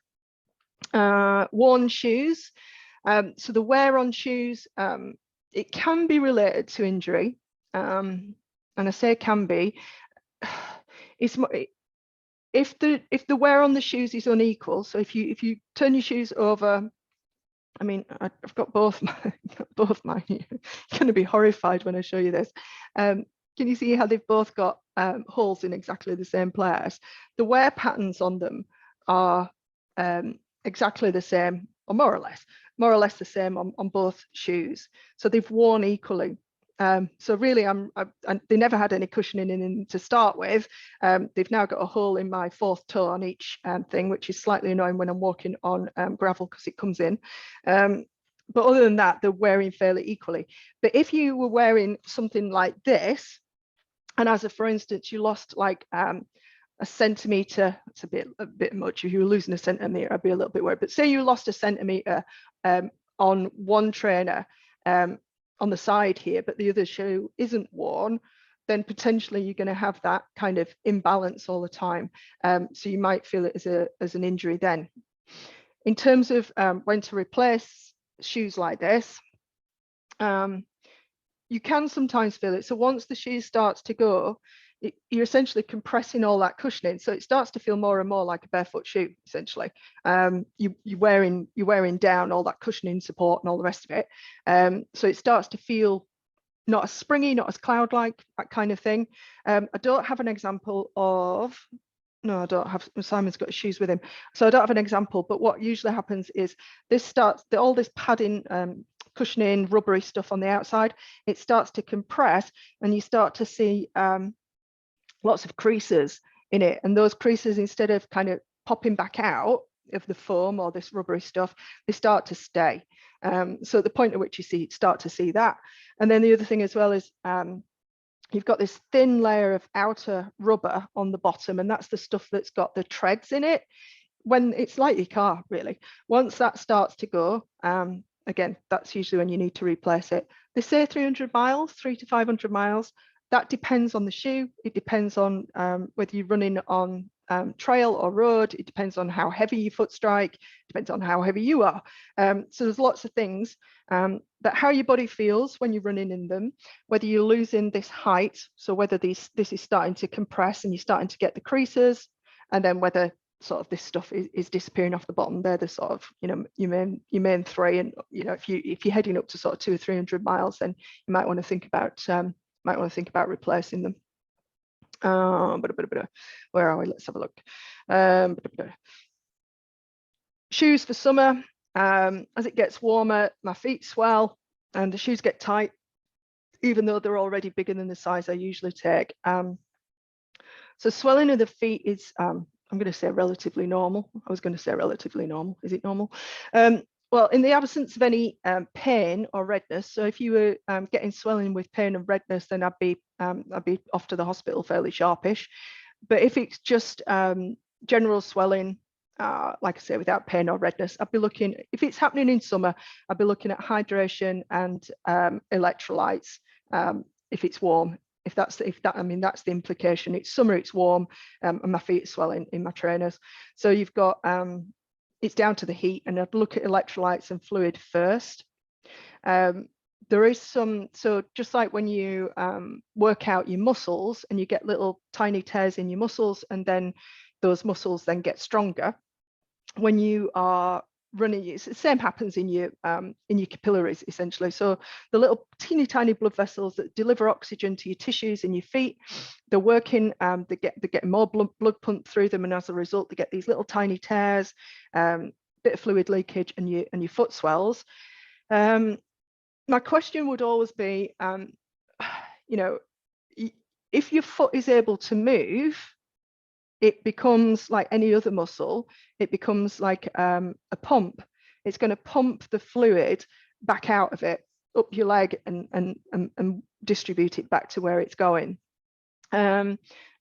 Worn shoes. So the wear on shoes, it can be related to injury. And I say can be. It's if the wear on the shoes is unequal. So if you turn your shoes over, I mean, I've got both mine. You're going to be horrified when I show you this. Can you see how they've both got holes in exactly the same place? The wear patterns on them are exactly the same, or more or less the same on both shoes. So they've worn equally. So really, they never had any cushioning in them to start with. They've now got a hole in my fourth toe on each thing, which is slightly annoying when I'm walking on gravel because it comes in. But other than that, they're wearing fairly equally. But if you were wearing something like this, and as a for instance, you lost like a centimetre, it's a bit much. If you were losing a centimetre, I'd be a little bit worried. But say you lost a centimetre on one trainer on the side here, but the other shoe isn't worn, then potentially you're going to have that kind of imbalance all the time. So you might feel it as an injury then. In terms of when to replace shoes like this, you can sometimes feel it. So once the shoe starts to go, you're essentially compressing all that cushioning, so it starts to feel more and more like a barefoot shoe. Essentially, you're wearing down all that cushioning support and all the rest of it. So it starts to feel not as springy, not as cloud-like, that kind of thing. I don't have an example of. No, I don't have. Simon's got his shoes with him, so I don't have an example. But what usually happens is this starts all this padding. Cushioning, rubbery stuff on the outside, it starts to compress, and you start to see lots of creases in it. And those creases, instead of kind of popping back out of the foam or this rubbery stuff, they start to stay. So at the point at which you start to see that. And then the other thing as well is you've got this thin layer of outer rubber on the bottom, and that's the stuff that's got the treads in it. When it's like your car, really. Once that starts to go, again, that's usually when you need to replace it. They say 300 miles, 300 to 500 miles. That depends on the shoe. It depends on whether you're running on trail or road. It depends on how heavy your foot strike. It depends on how heavy you are. So there's lots of things. But how your body feels when you're running in them, whether you're losing this height, so whether this is starting to compress and you're starting to get the creases, and then whether sort of this stuff is disappearing off the bottom. They're the sort of, your main three. And if you're heading up to sort of 200 or 300 miles, then you might want to think about replacing them. Where are we? Let's have a look. Shoes for summer. As it gets warmer, my feet swell and the shoes get tight, even though they're already bigger than the size I usually take. So swelling of the feet is I'm going to say relatively normal. I was going to say relatively normal. Is it normal? Well, in the absence of any pain or redness, so if you were getting swelling with pain and redness, then I'd be off to the hospital fairly sharpish. But if it's just general swelling, like I say, without pain or redness, I'd be looking. If it's happening in summer, I'd be looking at hydration and electrolytes if it's warm. That's the implication. It's summer, it's warm, and my feet are swelling in my trainers. So you've got it's down to the heat, and I'd look at electrolytes and fluid first. There is so just like when you work out your muscles and you get little tiny tears in your muscles, and then those muscles then get stronger. When you are running, the same happens in your capillaries, essentially. So the little teeny tiny blood vessels that deliver oxygen to your tissues in your feet, they're working, they get more blood pumped through them, and as a result they get these little tiny tears, bit of fluid leakage, and your foot swells. My question would always be, if your foot is able to move, it becomes like any other muscle. It becomes like a pump. It's going to pump the fluid back out of it, up your leg, and distribute it back to where it's going. So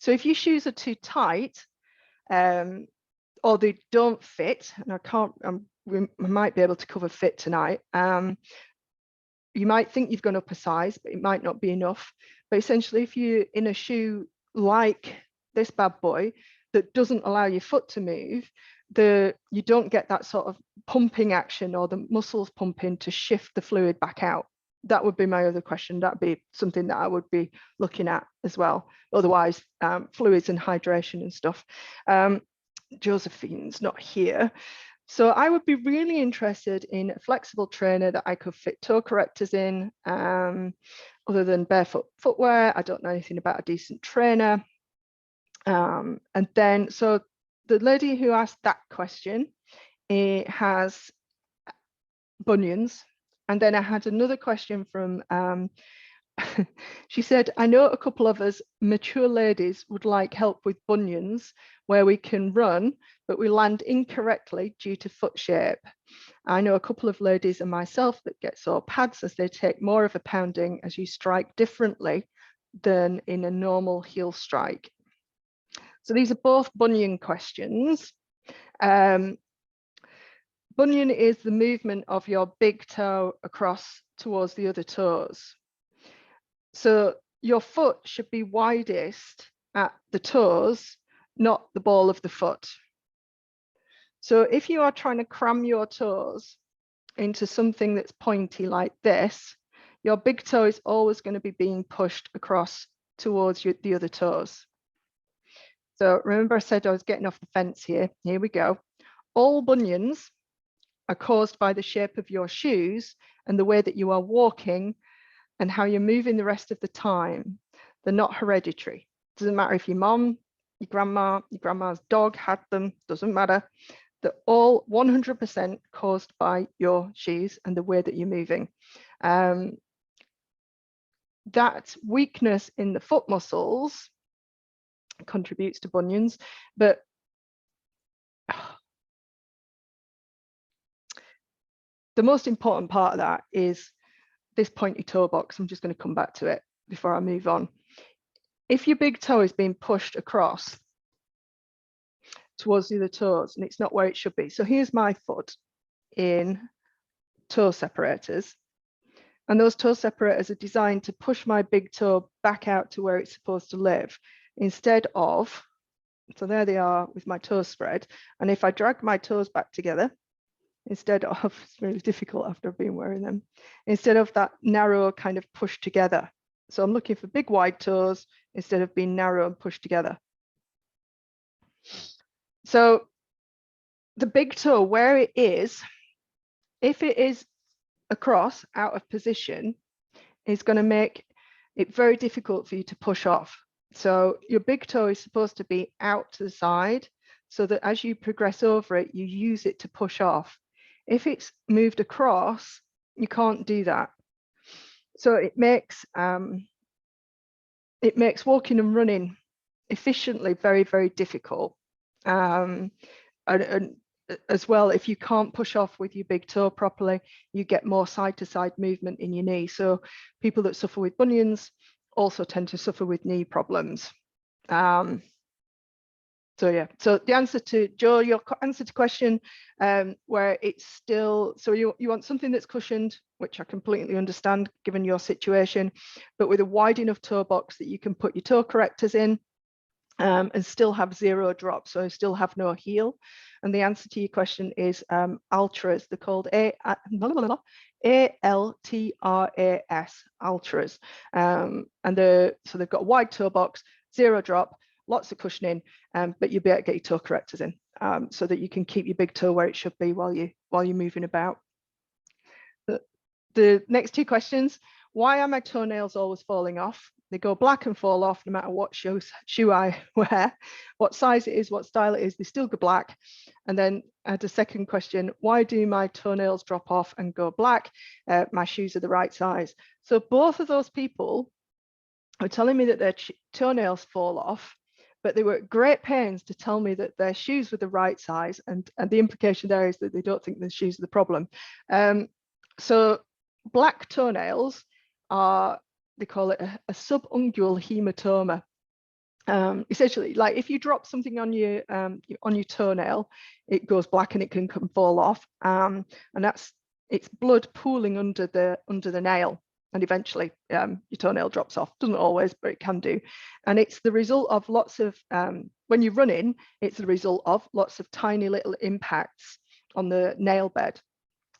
if your shoes are too tight, or they don't fit, and we might be able to cover fit tonight. You might think you've gone up a size, but it might not be enough. But essentially, if you're in a shoe like this bad boy that doesn't allow your foot to move, you don't get that sort of pumping action or the muscles pumping to shift the fluid back out. That would be my other question. That'd be something that I would be looking at as well. Otherwise, fluids and hydration and stuff. Josephine's not here. So I would be really interested in a flexible trainer that I could fit toe correctors in. Other than barefoot footwear, I don't know anything about a decent trainer. And then, so the lady who asked that question, it has bunions. And then I had another question from, she said, I know a couple of us mature ladies would like help with bunions where we can run, but we land incorrectly due to foot shape. I know a couple of ladies and myself that get sore pads as they take more of a pounding as you strike differently than in a normal heel strike. So these are both bunion questions. Bunion is the movement of your big toe across towards the other toes. So your foot should be widest at the toes, not the ball of the foot. So if you are trying to cram your toes into something that's pointy like this, your big toe is always going to be being pushed across towards the other toes. So remember I said I was getting off the fence here. Here we go. All bunions are caused by the shape of your shoes and the way that you are walking and how you're moving the rest of the time. They're not hereditary. Doesn't matter if your mom, your grandma's dog had them, doesn't matter. They're all 100% caused by your shoes and the way that you're moving. That weakness in the foot muscles contributes to bunions, but the most important part of that is this pointy toe box. I'm just going to come back to it before I move on. If your big toe is being pushed across towards the other toes and it's not where it should be. So here's my foot in toe separators. And those toe separators are designed to push my big toe back out to where it's supposed to live instead of, so there they are with my toes spread. And if I drag my toes back together, instead of, it's really difficult after I've been wearing them, instead of that narrow kind of push together. So I'm looking for big wide toes instead of being narrow and pushed together. So the big toe, where it is, if it is across out of position, is going to make it very difficult for you to push off. So your big toe is supposed to be out to the side so that as you progress over it, you use it to push off. If it's moved across, you can't do that. So it makes walking and running efficiently very, very difficult. And as well, if you can't push off with your big toe properly, you get more side-to-side movement in your knee. So people that suffer with bunions also tend to suffer with knee problems. So yeah, so the answer to Joe, your answer to question, where it's still, so you want something that's cushioned, which I completely understand given your situation, but with a wide enough toe box that you can put your toe correctors in and still have zero drop, so still have no heel. And the answer to your question is Altras. They're called A-L-T-R-A-S, Altras. And so they've got a wide toe box, zero drop, lots of cushioning, but you'll be able to get your toe correctors in so that you can keep your big toe where it should be while you're moving about. The next two questions: why are my toenails always falling off? They go black and fall off no matter what shoe I wear, what size it is, what style it is, they still go black. And then the second question: why do my toenails drop off and go black? My shoes are the right size. So both of those people are telling me that their toenails fall off, but they were at great pains to tell me that their shoes were the right size. And the implication there is that they don't think the shoes are the problem. So black toenails are, they call it a subungual hematoma. Essentially, like if you drop something on your toenail, it goes black and it can fall off. And it's blood pooling under the nail. And eventually your toenail drops off. Doesn't always, but it can do. And it's the result of lots of, when you're running, it's the result of lots of tiny little impacts on the nail bed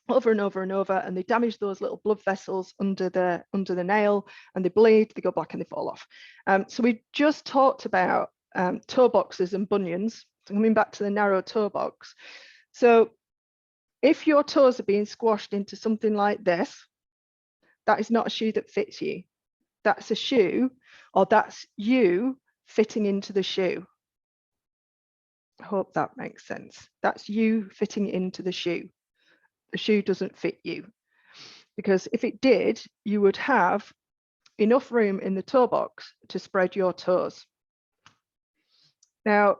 over and over and over, and they damage those little blood vessels under the nail, and they bleed, they go black and they fall off. So we just talked about toe boxes and bunions. So coming back to the narrow toe box. So if your toes are being squashed into something like this, that is not a shoe that fits you. That's a shoe, or that's you fitting into the shoe. I hope that makes sense. That's you fitting into the shoe. The shoe doesn't fit you, because if it did, you would have enough room in the toe box to spread your toes. Now,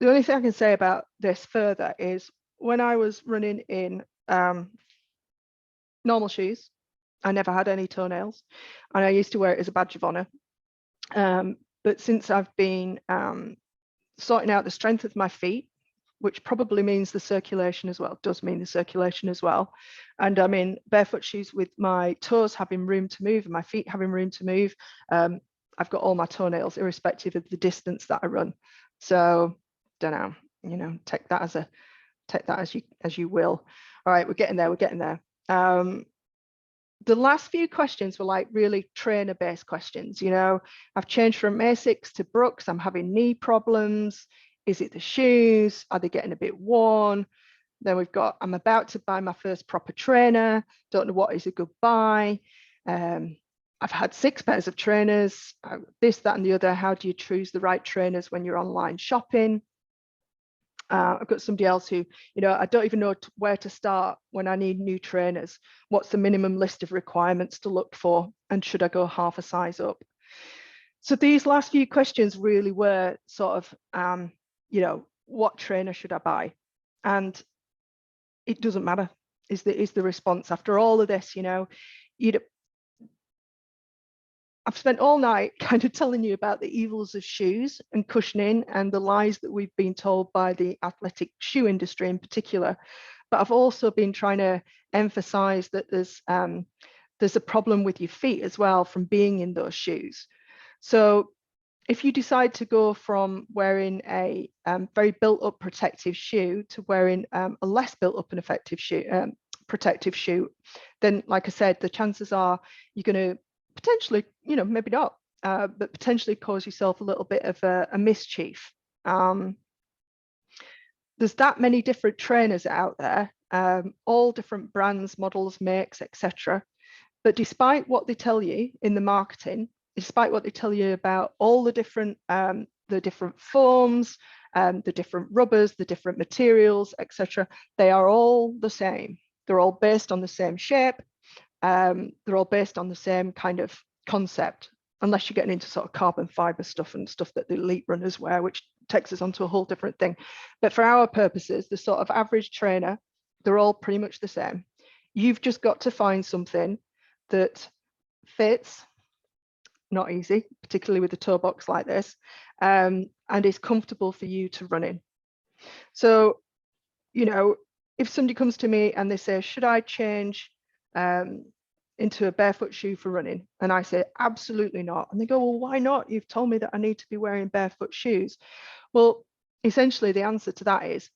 the only thing I can say about this further is when I was running in normal shoes, I never had any toenails, and I used to wear it as a badge of honor. But since I've been sorting out the strength of my feet, which probably means the circulation as well, does mean the circulation as well. And I'm in barefoot shoes with my toes having room to move and my feet having room to move. I've got all my toenails irrespective of the distance that I run. So don't know, you know, take that as you will. All right, we're getting there. The last few questions were like really trainer based questions. You know, I've changed from Asics to Brooks. I'm having knee problems. Is it the shoes? Are they getting a bit worn? Then we've got, I'm about to buy my first proper trainer. Don't know what is a good buy. I've had 6 pairs of trainers, this, that, and the other. How do you choose the right trainers when you're online shopping? I've got somebody else who, you know, I don't even know where to start when I need new trainers. What's the minimum list of requirements to look for? And should I go half a size up? So these last few questions really were sort of, you know, what trainer should I buy? And it doesn't matter, is the response after all of this. You know, I've spent all night kind of telling you about the evils of shoes and cushioning and the lies that we've been told by the athletic shoe industry in particular. But I've also been trying to emphasize that there's a problem with your feet as well from being in those shoes. So if you decide to go from wearing a very built up protective shoe to wearing a less built up and effective shoe, protective shoe, then like I said, the chances are you're going to potentially, you know, maybe not, but potentially cause yourself a little bit of a mischief. There's that many different trainers out there, all different brands, models, makes, etc. But despite what they tell you in the marketing, despite what they tell you about all the different foams, the different rubbers, the different materials, etc., they are all the same. They're all based on the same shape. They're all based on the same kind of concept, unless you're getting into sort of carbon fiber stuff and stuff that the elite runners wear, which takes us onto a whole different thing. But for our purposes, the sort of average trainer, they're all pretty much the same. You've just got to find something that fits, not easy, particularly with a toe box like this, and is comfortable for you to run in. So, you know, if somebody comes to me and they say, should I change into a barefoot shoe for running? And I say, absolutely not. And they go, well, why not? You've told me that I need to be wearing barefoot shoes. Well, essentially the answer to that is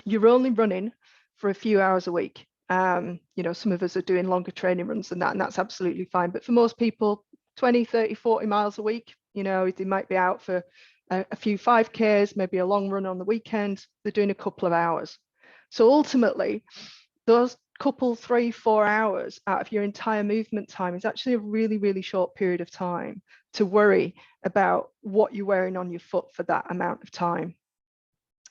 you're only running for a few hours a week. You know, some of us are doing longer training runs than that, and that's absolutely fine. But for most people, 20, 30, 40 miles a week, you know, they might be out for a few 5Ks, maybe a long run on the weekend. They're doing a couple of hours. So ultimately, those couple 3-4 hours out of your entire movement time is actually a really, really short period of time to worry about what you're wearing on your foot for that amount of time.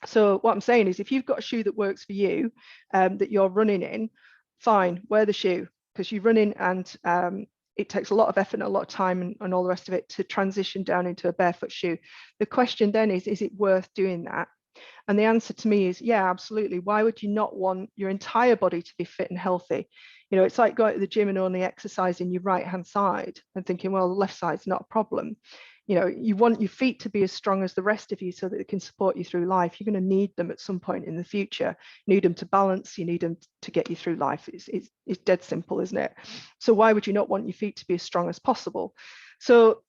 So what I'm saying is, if you've got a shoe that works for you, that you're running in, fine, wear the shoe, because you're running and it takes a lot of effort and a lot of time and all the rest of it to transition down into a barefoot shoe. The question then is it worth doing that? And the answer to me is, yeah, absolutely. Why would you not want your entire body to be fit and healthy? You know, it's like going to the gym and only exercising your right hand side and thinking, well, the left side's not a problem. You know, you want your feet to be as strong as the rest of you so that it can support you through life. You're going to need them at some point in the future. You need them to balance. You need them to get you through life. It's dead simple, isn't it? So why would you not want your feet to be as strong as possible? So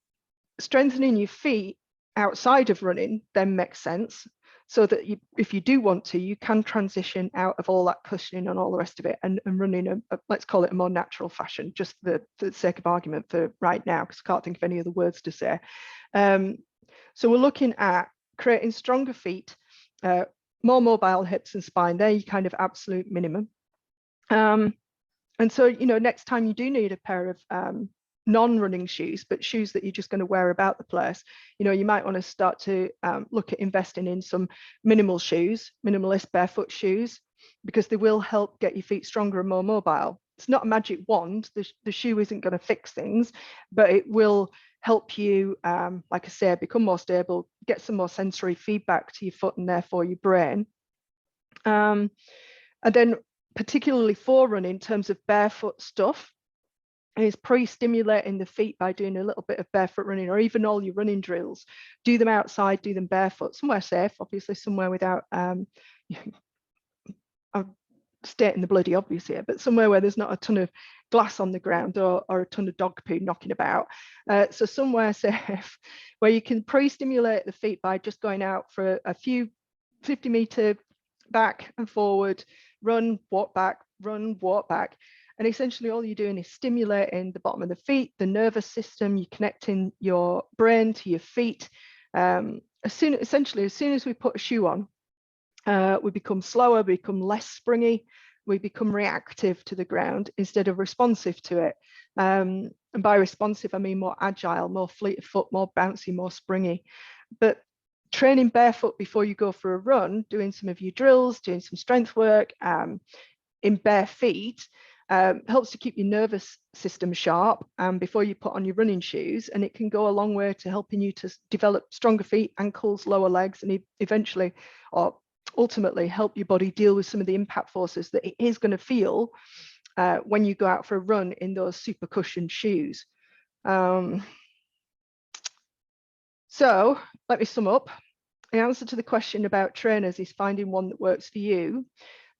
strengthening your feet outside of running then makes sense, so that you, if you do want to, you can transition out of all that cushioning and all the rest of it and run in a, let's call it a more natural fashion, just for the sake of argument for right now, because I can't think of any other words to say. So we're looking at creating stronger feet, more mobile hips and spine. They're your kind of absolute minimum. And so, you know, next time you do need a pair of non-running shoes, but shoes that you're just going to wear about the place, you know, you might want to start to look at investing in some minimal shoes, minimalist barefoot shoes, because they will help get your feet stronger and more mobile. It's not a magic wand. The shoe isn't going to fix things, but it will help you, like I say, become more stable, get some more sensory feedback to your foot and therefore your brain. And then particularly for running, in terms of barefoot stuff, is pre-stimulating the feet by doing a little bit of barefoot running, or even all your running drills. Do them outside, do them barefoot, somewhere safe, obviously somewhere without, I'm stating the bloody obvious here, but somewhere where there's not a ton of glass on the ground or a ton of dog poo knocking about. So somewhere safe where you can pre-stimulate the feet by just going out for a few 50-meter back and forward, run, walk back, run, walk back. And essentially all you're doing is stimulating the bottom of the feet, the nervous system, you're connecting your brain to your feet. Essentially, as soon as we put a shoe on, we become slower, become less springy, we become reactive to the ground instead of responsive to it. And by responsive, I mean more agile, more fleet of foot, more bouncy, more springy. But training barefoot before you go for a run, doing some of your drills, doing some strength work in bare feet, helps to keep your nervous system sharp before you put on your running shoes, and it can go a long way to helping you to develop stronger feet, ankles, lower legs, and eventually, or ultimately, help your body deal with some of the impact forces that it is going to feel when you go out for a run in those super cushioned shoes. So let me sum up. The answer to the question about trainers is finding one that works for you.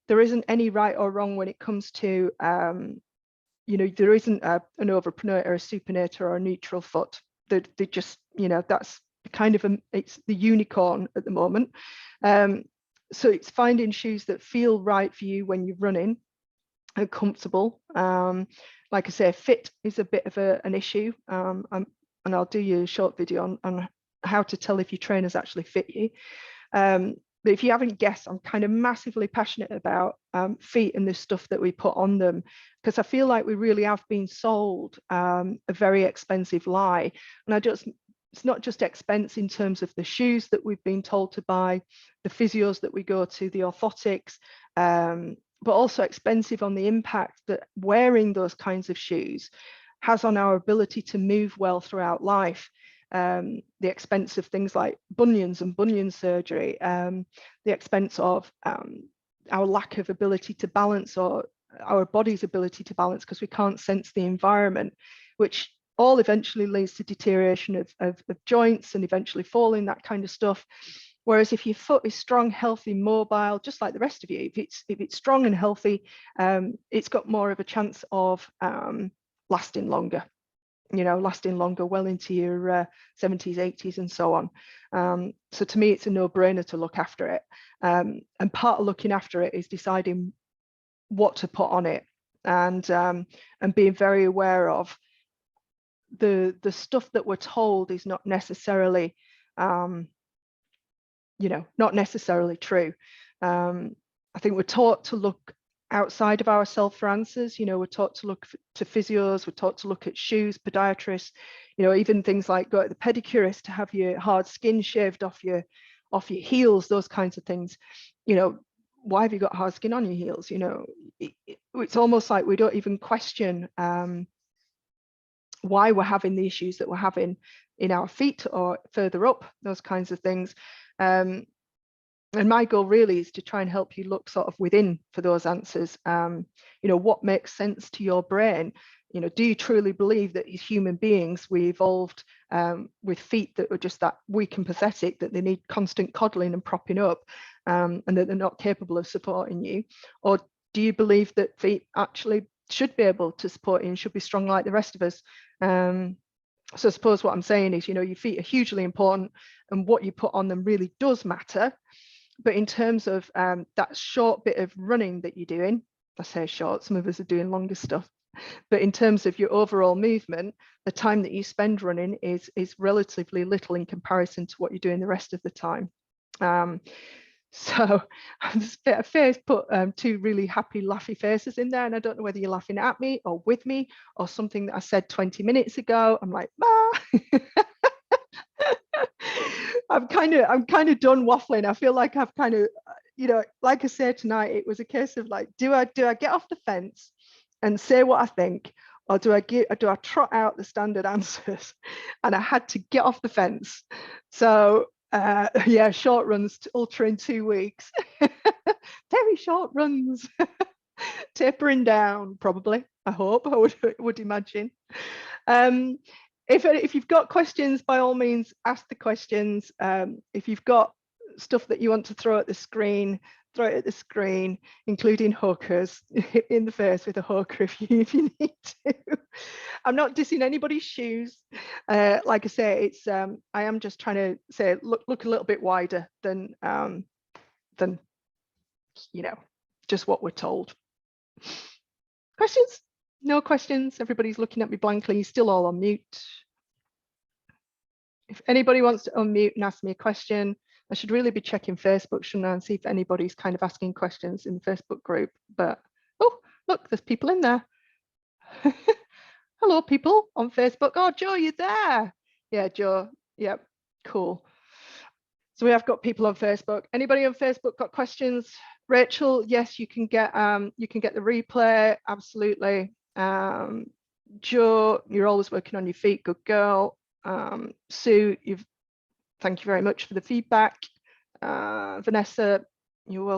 There isn't any right or wrong when it comes to, you know, there isn't an overpronator, a supinator, or a neutral foot. They just, you know, that's kind of it's the unicorn at the moment. So it's finding shoes that feel right for you when you're running and comfortable. Like I say, fit is a bit of an issue, and I'll do you a short video on how to tell if your trainers actually fit you. But if you haven't guessed, I'm kind of massively passionate about feet and the stuff that we put on them, because I feel like we really have been sold a very expensive lie. And it's not just expense in terms of the shoes that we've been told to buy, the physios that we go to, the orthotics, but also expensive on the impact that wearing those kinds of shoes has on our ability to move well throughout life. The expense of things like bunions and bunion surgery, the expense of our lack of ability to balance, or our body's ability to balance, because we can't sense the environment, which all eventually leads to deterioration of joints and eventually falling, that kind of stuff. Whereas if your foot is strong, healthy, mobile, just like the rest of you, if it's strong and healthy, it's got more of a chance of lasting longer. You know, lasting longer, well into your 70s, 80s, and so on. So to me, it's a no-brainer to look after it. And part of looking after it is deciding what to put on it, and being very aware of the stuff that we're told is not necessarily, you know, not necessarily true. I think we're taught to look outside of ourselves for answers. You know, we're taught to look to physios, we're taught to look at shoes, podiatrists, you know, even things like go to the pedicurist to have your hard skin shaved off your heels, those kinds of things. You know, why have you got hard skin on your heels? You know, it's almost like we don't even question why we're having the issues that we're having in our feet or further up, those kinds of things. And my goal really is to try and help you look sort of within for those answers. You know, what makes sense to your brain? You know, do you truly believe that as human beings, we evolved with feet that were just that weak and pathetic, that they need constant coddling and propping up, and that they're not capable of supporting you? Or do you believe that feet actually should be able to support you and should be strong like the rest of us? So I suppose what I'm saying is, you know, your feet are hugely important, and what you put on them really does matter. But in terms of that short bit of running that you're doing, I say short, some of us are doing longer stuff, but in terms of your overall movement, the time that you spend running is relatively little in comparison to what you're doing the rest of the time. So Faye's put two really happy laughy faces in there, and I don't know whether you're laughing at me or with me or something that I said 20 minutes ago. I'm like, I'm kind of done waffling. I feel like I've kind of, like I said tonight, it was a case of like, do I get off the fence and say what I think, or do I trot out the standard answers? And I had to get off the fence. So yeah, short runs to ultra in 2 weeks. Very short runs. Tapering down, probably. I hope. I would imagine. If you've got questions, by all means, ask the questions. If you've got stuff that you want to throw at the screen, throw it at the screen, including hookers. Hit in the face with a hooker if you need to. I'm not dissing anybody's shoes. Like I say, it's I am just trying to say look a little bit wider than just what we're told. Questions? No questions. Everybody's looking at me blankly. Still all on mute. If anybody wants to unmute and ask me a question, I should really be checking Facebook, shouldn't I, and see if anybody's kind of asking questions in the Facebook group. But oh, look, there's people in there. Hello, people on Facebook. Oh, Joe, you're there. Yeah, Joe. Yep, cool. So we have got people on Facebook. Anybody on Facebook got questions? Rachel, yes, you can get the replay. Absolutely. Joe, you're always working on your feet. Good girl. Sue, thank you very much for the feedback. Vanessa, you're welcome.